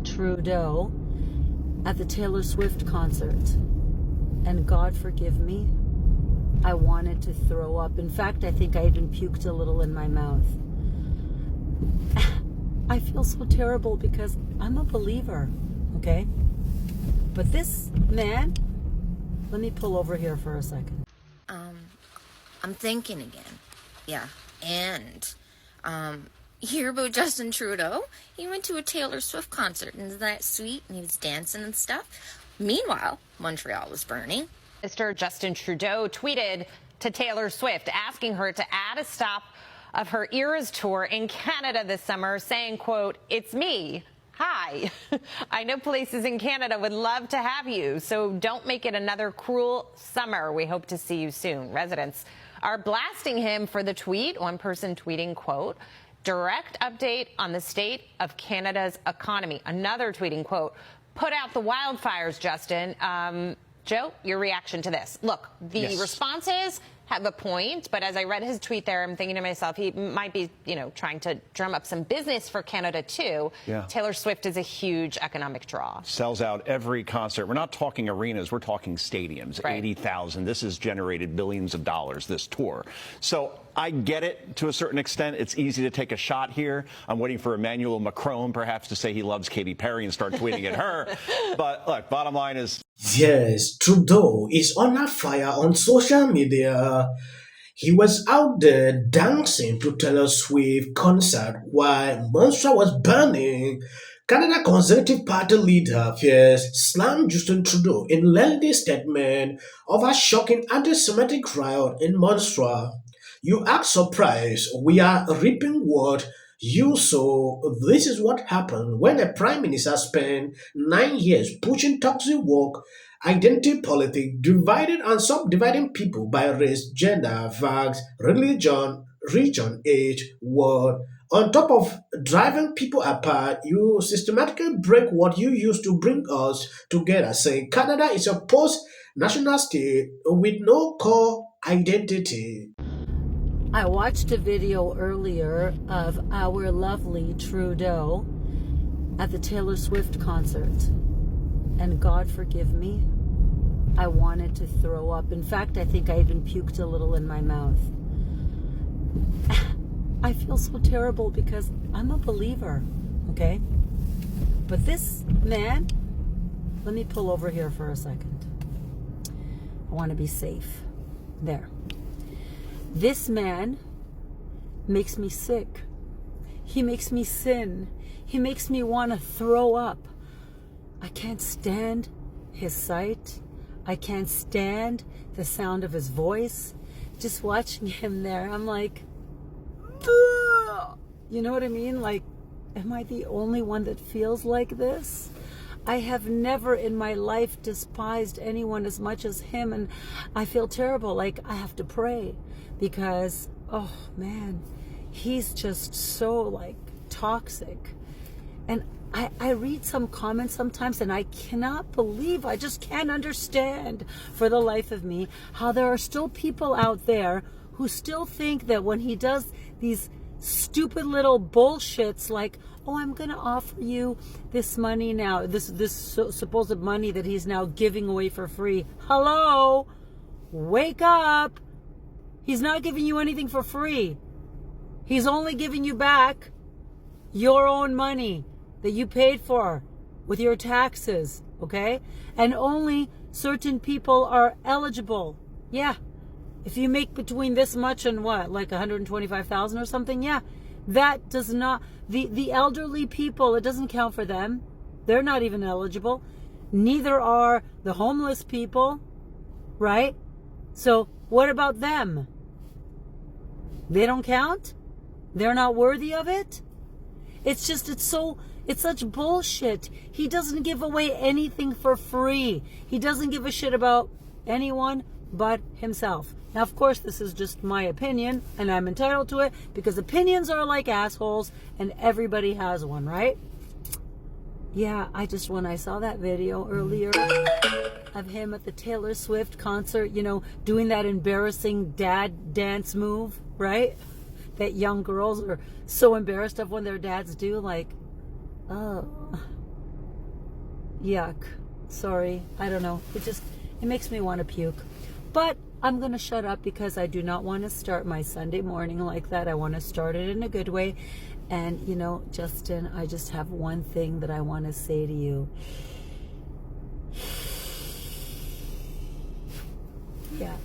Trudeau at the Taylor Swift concert. And God forgive me, I wanted to throw up. In fact, I think I even puked a little in my mouth. I feel so terrible because I'm a believer, okay? But this man, let me pull over here for a second. I'm thinking again. Yeah. And, you hear about Justin Trudeau? He went to a Taylor Swift concert, and isn't that sweet? And he was dancing and stuff. Meanwhile, Montreal was burning. Mr. Justin Trudeau tweeted to Taylor Swift asking her to add a stop of her Eras tour in Canada this summer, saying, quote, "It's me. Hi. I know places in Canada would love to have you, so don't make it another cruel summer. We hope to see you soon." Residents are blasting him for the tweet. One person tweeting, quote, "Direct update on the state of Canada's economy." Another tweeting, quote, "Put out the wildfires, Justin." Joe, your reaction to this? Look, the responses have a point, but as I read his tweet there, I'm thinking to myself, he might be, trying to drum up some business for Canada, too. Yeah. Taylor Swift is a huge economic draw. Sells out every concert. We're not talking arenas. We're talking stadiums, right. 80,000. This has generated billions of dollars, this tour. So I get it to a certain extent. It's easy to take a shot here. I'm waiting for Emmanuel Macron perhaps to say he loves Katy Perry and start tweeting at her. But look, bottom line is... Yes, Trudeau is on fire on social media. He was out there dancing to Taylor Swift concert while Montreal was burning. Canada Conservative Party leader Fierce slammed Justin Trudeau in lengthy statement over shocking anti-Semitic riot in Montreal. "You act surprised. We are reaping what you sow." This is what happened when a prime minister spent 9 years pushing toxic woke identity politics, dividing and subdividing people by race, gender, vax, religion, region, age, word. On top of driving people apart, you systematically break what you used to bring us together, saying Canada is a post-national state with no core identity. I watched a video earlier of our lovely Trudeau at the Taylor Swift concert. And God forgive me, I wanted to throw up. In fact, I think I even puked a little in my mouth. I feel so terrible because I'm a believer, okay? But this man, let me pull over here for a second. I want to be safe. There. This man makes me sick. He makes me sin. He makes me want to throw up. I can't stand his sight. I can't stand the sound of his voice. Just watching him there, I'm like, ugh! You know what I mean? Like, am I the only one that feels like this? I have never in my life despised anyone as much as him, and I feel terrible. Like, I have to pray because, oh man, he's just so like toxic. And I read some comments sometimes and I cannot believe, I just can't understand for the life of me how there are still people out there who still think that when he does these stupid little bullshits like, oh, I'm going to offer you this money now, this supposed money that he's now giving away for free. Hello, wake up. He's not giving you anything for free. He's only giving you back your own money that you paid for with your taxes, okay? And only certain people are eligible. Yeah. If you make between this much and what, like 125,000 or something, yeah. That does not, the elderly people, it doesn't count for them. They're not even eligible. Neither are the homeless people, right? So what about them? They don't count? They're not worthy of it? It's such bullshit. He doesn't give away anything for free. He doesn't give a shit about anyone but himself. Now, of course, this is just my opinion, and I'm entitled to it because opinions are like assholes, and everybody has one, right? Yeah, when I saw that video earlier of him at the Taylor Swift concert, doing that embarrassing dad dance move, right? That young girls are so embarrassed of when their dads do, like, oh, Yuck. Sorry. I don't know. It makes me want to puke. But I'm going to shut up because I do not want to start my Sunday morning like that. I want to start it in a good way. And, you know, Justin, I just have one thing that I want to say to you. Yeah.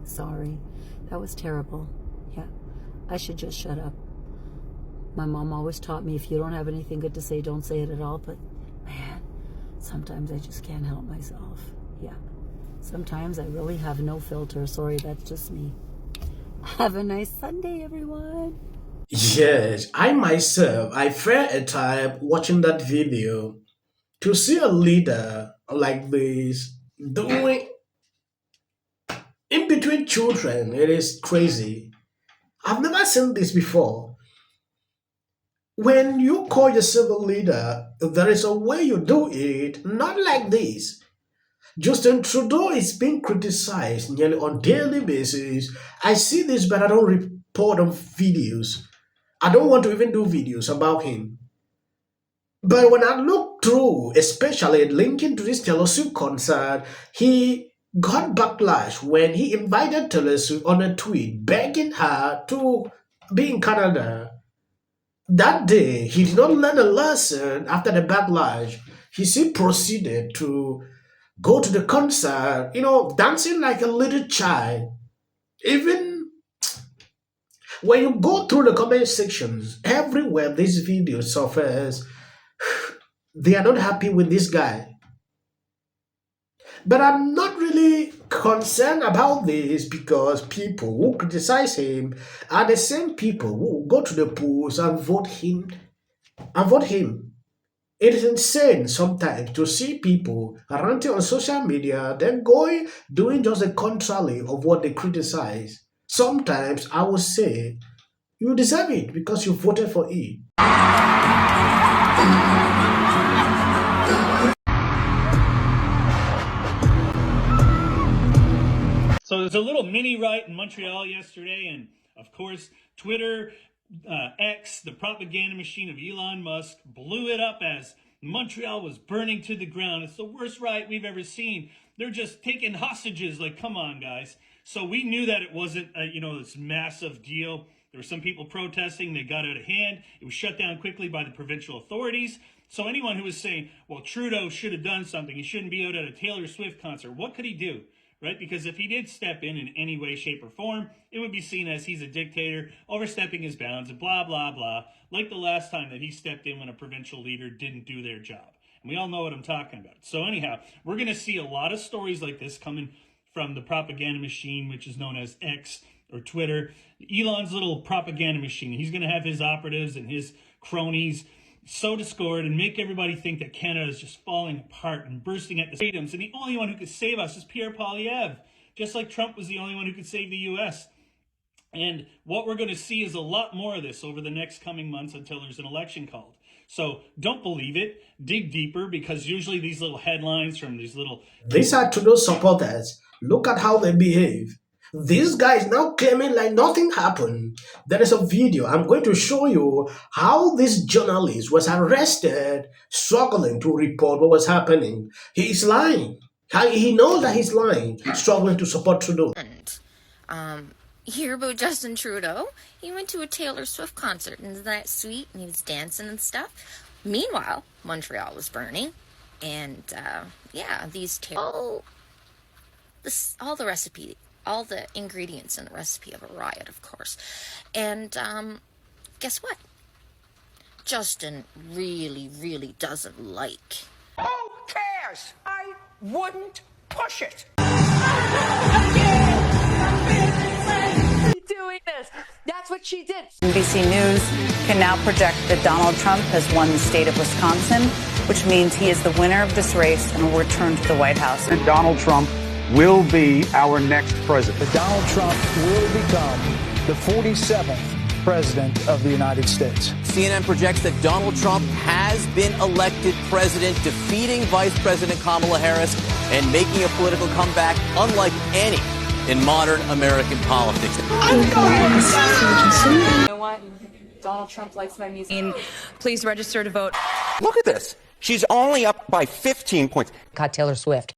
Sorry. That was terrible. Yeah. I should just shut up. My mom always taught me, if you don't have anything good to say, don't say it at all. But, man, sometimes I just can't help myself. Yeah. Sometimes I really have no filter. Sorry, that's just me. Have a nice Sunday, everyone. Yes, I myself, I felt a time watching that video to see a leader like this doing in between children. It is crazy. I've never seen this before. When you call yourself a leader, there is a way you do it, not like this. Justin Trudeau is being criticized nearly on daily basis. I see this, but I don't report on videos. I don't want to even do videos about him. But when I look through, especially linking to this Taylor Swift concert, he got backlash when he invited Taylor Swift on a tweet begging her to be in Canada. That day, he did not learn a lesson after the backlash. He still proceeded to go to the concert, you know, dancing like a little child. Even when you go through the comment sections, everywhere this video suffers, they are not happy with this guy. But I'm not really concerned about this because people who criticize him are the same people who go to the polls and vote him. It is insane sometimes to see people ranting on social media, then doing just the contrary of what they criticize. Sometimes I would say you deserve it because you voted for it. So there's a little mini riot in Montreal yesterday, and of course, Twitter, X, the propaganda machine of Elon Musk, blew it up as Montreal was burning to the ground. It's the worst riot we've ever seen. They're just taking hostages. Like, come on, guys. So we knew that it wasn't, this massive deal. There were some people protesting. They got out of hand. It was shut down quickly by the provincial authorities. So anyone who was saying, well, Trudeau should have done something, he shouldn't be out at a Taylor Swift concert, what could he do? Right? Because if he did step in any way, shape, or form, it would be seen as he's a dictator, overstepping his bounds, and blah, blah, blah, like the last time that he stepped in when a provincial leader didn't do their job. And we all know what I'm talking about. So anyhow, we're going to see a lot of stories like this coming from the propaganda machine, which is known as X or Twitter. Elon's little propaganda machine. He's going to have his operatives and his cronies sow discord and make everybody think that Canada is just falling apart and bursting at the seams. And the only one who could save us is Pierre Poilievre, just like Trump was the only one who could save the U.S. And what we're going to see is a lot more of this over the next coming months until there's an election called. So don't believe it. Dig deeper, because usually these little headlines from these little... These are Trudeau supporters. Look at how they behave. This guy is now claiming like nothing happened. There is a video. I'm going to show you how this journalist was arrested, struggling to report what was happening. He is lying. He knows that he's lying, struggling to support Trudeau. And, hear about Justin Trudeau? He went to a Taylor Swift concert, and isn't that sweet? And he was dancing and stuff. Meanwhile, Montreal was burning. And, these all the recipe, all the ingredients in the recipe of a riot, of course. And, guess what? Justin really, really doesn't like. Who cares? I wouldn't push it. Doing this. That's what she did. NBC News can now project that Donald Trump has won the state of Wisconsin, which means he is the winner of this race and will return to the White House. And Donald Trump will be our next president. Donald Trump will become the 47th president of the United States. CNN projects that Donald Trump has been elected president, defeating Vice President Kamala Harris and making a political comeback unlike any in modern American politics. You know what? Donald Trump likes my music. Please register to vote. Look at this. She's only up by 15 points. Caught Taylor Swift.